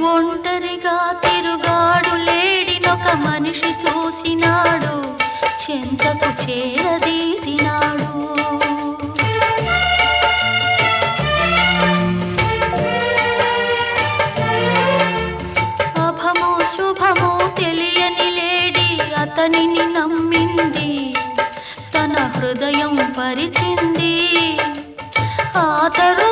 ఒంటరిగా తిరుగాడు లేడినొక మనిషి చూసినాడు, చెంతకు చేరదీసినాడు. అభమో శుభమో తెలియని లేడి అతనిని నమ్మింది, తన హృదయం పరిచింది. ఆ తరు